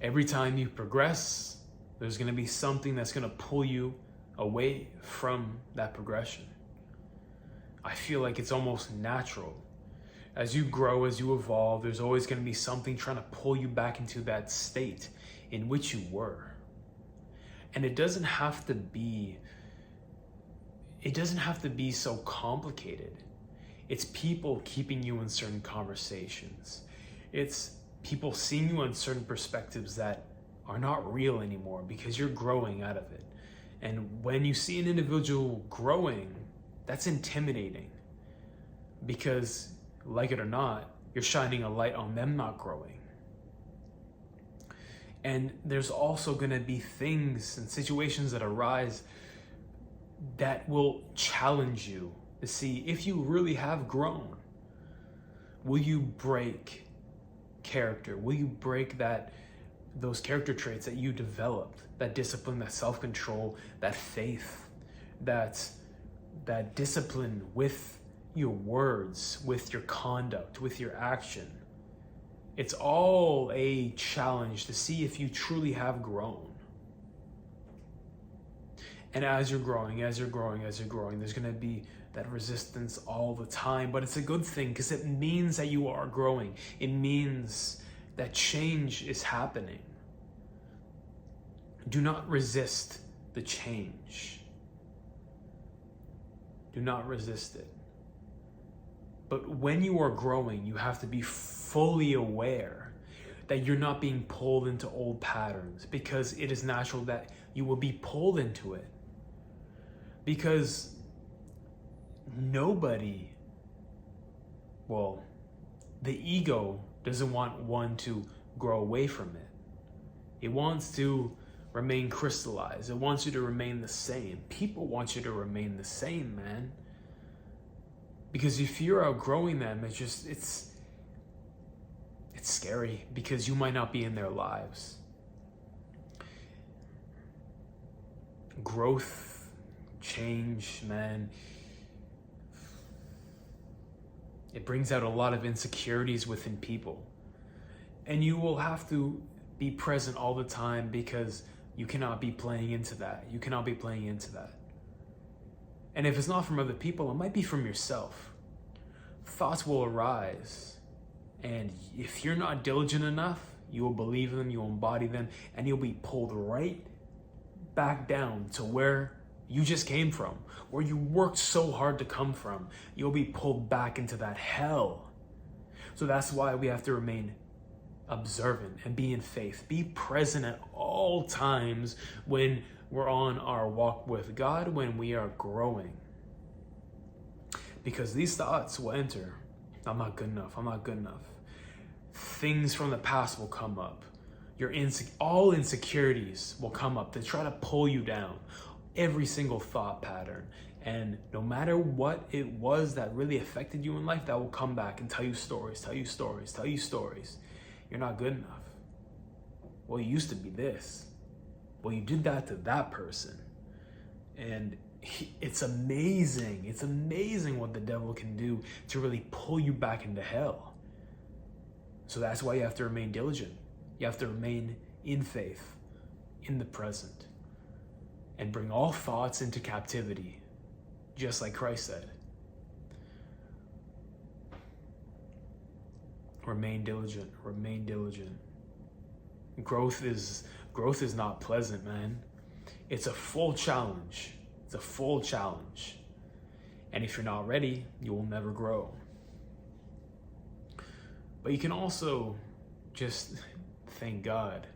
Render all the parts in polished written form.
Every time you progress, there's going to be something that's going to pull you away from that progression. I feel like it's almost natural. As you grow, as you evolve, there's always going to be something trying to pull you back into that state in which you were. And it doesn't have to be so complicated. It's people keeping you in certain conversations. It's people seeing you on certain perspectives that are not real anymore because you're growing out of it. And when you see an individual growing, that's intimidating because, like it or not, you're shining a light on them not growing. And there's also going to be things and situations that arise that will challenge you to see if you really have grown. Will you break character? Will you break those character traits that you developed, that discipline, that self-control, that faith, that discipline with your words, with your conduct, with your action? It's all a challenge to see if you truly have grown. And as you're growing, there's going to be that resistance all the time. But it's a good thing because it means that you are growing. It means that change is happening. Do not resist the change. Do not resist it. But when you are growing, you have to be fully aware that you're not being pulled into old patterns, because it is natural that you will be pulled into it. Because nobody, well, the ego doesn't want one to grow away from it. It wants to remain crystallized. It wants you to remain the same. People want you to remain the same, man. Because if you're outgrowing them, it's scary because you might not be in their lives. Growth, change, man, it brings out a lot of insecurities within people. And you will have to be present all the time because you cannot be playing into that. You cannot be playing into that. And if it's not from other people, it might be from yourself. Thoughts will arise. And if you're not diligent enough, you will believe them, you will embody them, and you'll be pulled right back down to where you just came from, where you worked so hard to come from. You'll be pulled back into that hell. So that's why we have to remain observant and be in faith. Be present at all times when we're on our walk with God, when we are growing. Because these thoughts will enter. I'm not good enough. I'm not good enough. Things from the past will come up. All insecurities will come up to try to pull you down. Every single thought pattern. And no matter what it was that really affected you in life, that will come back and tell you stories, tell you stories, tell you stories. You're not good enough. Well, you used to be this. Well, you did that to that person. And it's amazing. It's amazing what the devil can do to really pull you back into hell. So that's why you have to remain diligent. You have to remain in faith, in the present, and bring all thoughts into captivity, just like Christ said. Remain diligent, remain diligent. Growth is not pleasant, man. It's a full challenge. It's a full challenge. And if you're not ready, you will never grow. But you can also just thank God,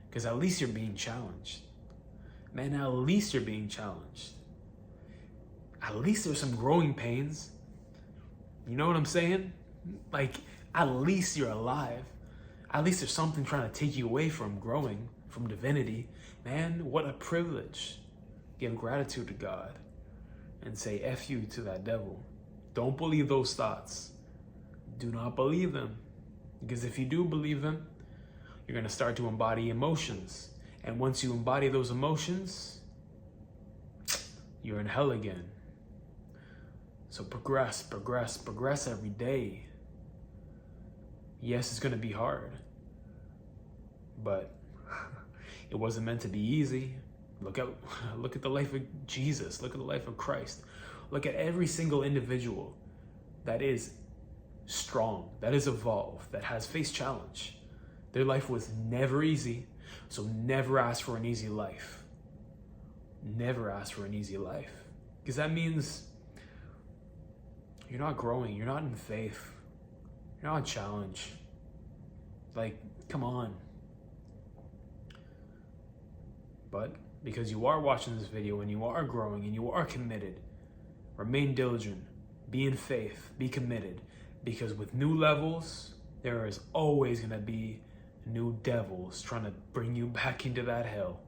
because at least you're being challenged. Man, at least you're being challenged. At least there's some growing pains. You know what I'm saying? Like, at least you're alive. At least there's something trying to take you away from growing, from divinity. Man, what a privilege. Give gratitude to God and say F you to that devil. Don't believe those thoughts. Do not believe them. Because if you do believe them, you're going to start to embody emotions. And once you embody those emotions, you're in hell again. So progress every day. Yes, it's going to be hard. But It wasn't meant to be easy. Look at the life of Jesus. Look at the life of Christ. Look at every single individual that is strong, that is evolved, that has faced challenge. Their life was never easy, so never ask for an easy life. Never ask for an easy life, because that means you're not growing, you're not in faith, you're not in challenge. Like, come on. But because you are watching this video and you are growing and you are committed, remain diligent, be in faith, be committed, because with new levels, there is always going to be new devils trying to bring you back into that hell.